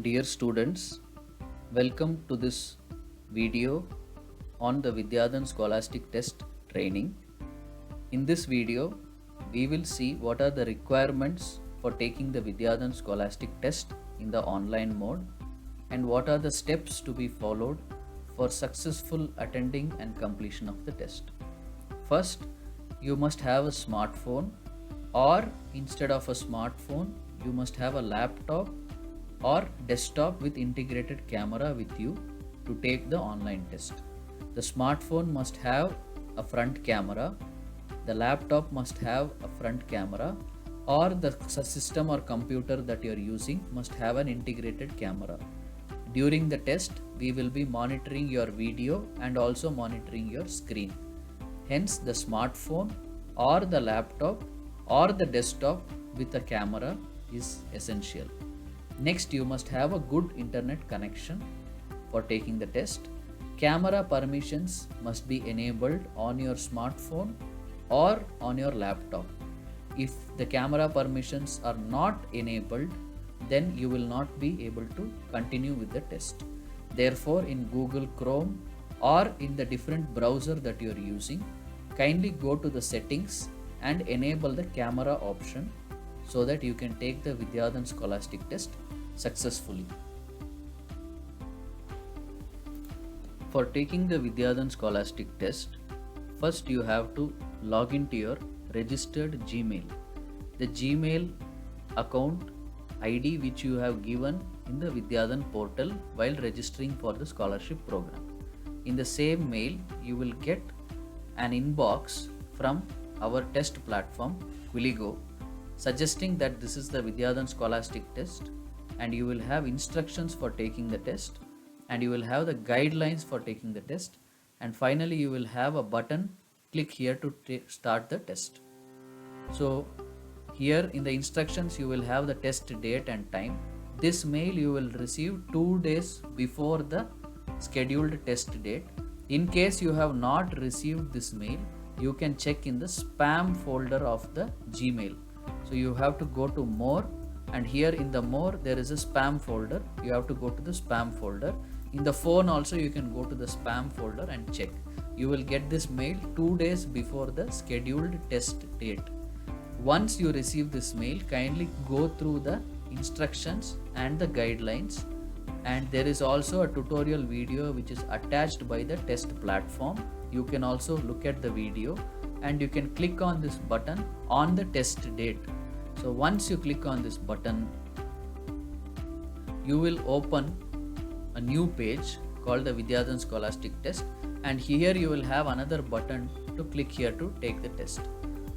Dear students, welcome to this video on the Vidyadhan Scholastic Test Training. In this video, we will see what are the requirements for taking the Vidyadhan Scholastic Test in the online mode and what are the steps to be followed for successful attending and completion of the test. First, you must have a smartphone, or instead of a smartphone, you must have a laptop or desktop with integrated camera with you to take the online test. The smartphone must have a front camera, the laptop must have a front camera, or the system or computer that you are using must have an integrated camera. During the test, we will be monitoring your video and also monitoring your screen. Hence, the smartphone or the laptop or the desktop with a camera is essential. Next, you must have a good internet connection for taking the test. Camera permissions must be enabled on your smartphone or on your laptop. If the camera permissions are not enabled, then you will not be able to continue with the test. Therefore, in Google Chrome or in the different browser that you are using, kindly go to the settings and enable the camera option so that you can take the Vidyadhan Scholastic Test successfully. For taking the Vidyadhan Scholastic Test, first you have to log into your registered Gmail. The Gmail account ID which you have given in the Vidyadhan portal while registering for the scholarship program. In the same mail, you will get an inbox from our test platform Quiligo suggesting that this is the Vidyadhan Scholastic Test, and you will have instructions for taking the test, and you will have the guidelines for taking the test, and finally you will have a button, click here to start the test. So here in the instructions you will have the test date and time. This mail you will receive 2 days before the scheduled test date. In case you have not received this mail, you can check in the spam folder of the Gmail. So you have to go to more, and here in the more there is a spam folder. You have to go to the spam folder. In the phone also you can go to the spam folder and check. You will get this mail 2 days before the scheduled test date. Once you receive this mail, kindly go through the instructions and the guidelines, and there is also a tutorial video which is attached by the test platform. You can also look at the video and you can click on this button on the test date. So once you click on this button, you will open a new page called the Vidyadhan Scholastic Test, and here you will have another button to click here to take the test.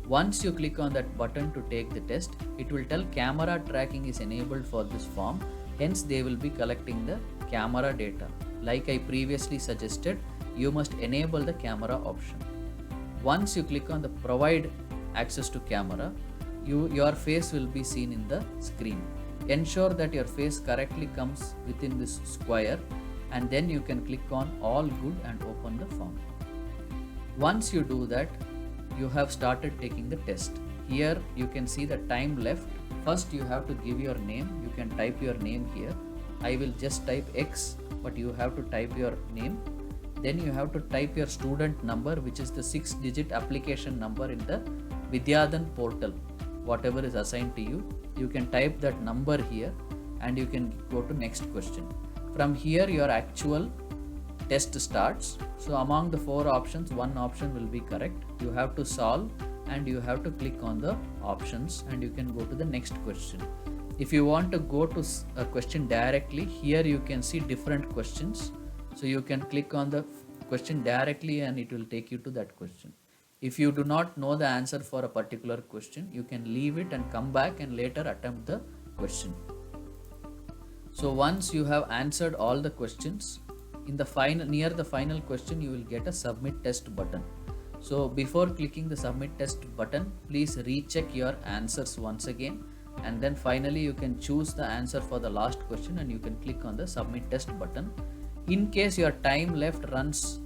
Once you click on that button to take the test, it will tell camera tracking is enabled for this form, hence they will be collecting the camera data. Like I previously suggested, you must enable the camera option. Once you click on the provide access to camera, your face will be seen in the screen. Ensure that your face correctly comes within this square, and then you can click on all good and open the form. Once you do that, you have started taking the test. Here you can see the time left. First you have to give your name. You can type your name here. I will just type X, but you have to type your name. Then you have to type your student number, which is the 6-digit application number in the Vidyadhan portal. Whatever is assigned to you, you can type that number here and you can go to next question. From here your actual test starts. So among the 4 options, one option will be correct. You have to solve and you have to click on the options and you can go to the next question. If you want to go to a question directly, here you can see different questions. So you can click on the question directly and it will take you to that question. If you do not know the answer for a particular question, you can leave it and come back and later attempt the question. So once you have answered all the questions, in the final, near the final question, you will get a submit test button. So before clicking the submit test button, please recheck your answers once again, and then finally you can choose the answer for the last question and you can click on the submit test button. In case your time left runs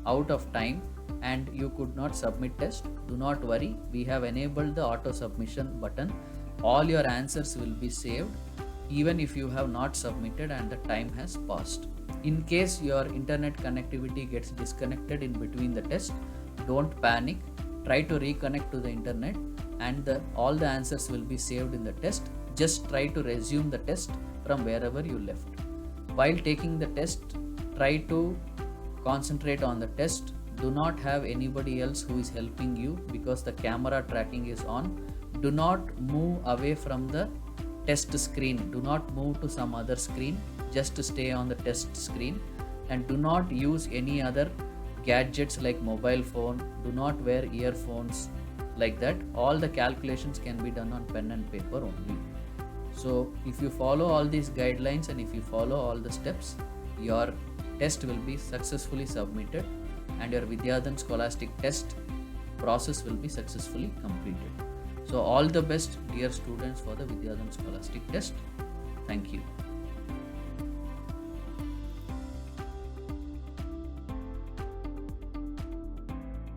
out of time and you could not submit test, do not worry, we have enabled the auto submission button. All your answers will be saved even if you have not submitted and the time has passed. In case your internet connectivity gets disconnected in between the test, don't panic. Try to reconnect to the internet and all the answers will be saved in the test. Just try to resume the test from wherever you left. While taking the test, try to concentrate on the test. Do not have anybody else who is helping you because the camera tracking is on. Do not move away from the test screen. Do not move to some other screen. Just stay on the test screen, and do not use any other gadgets like mobile phone. Do not wear earphones like that. All the calculations can be done on pen and paper only. So if you follow all these guidelines and if you follow all the steps, your test will be successfully submitted and your Vidyadhan scholastic test process will be successfully completed. So all the best, dear students, for the Vidyadhan scholastic test. Thank you.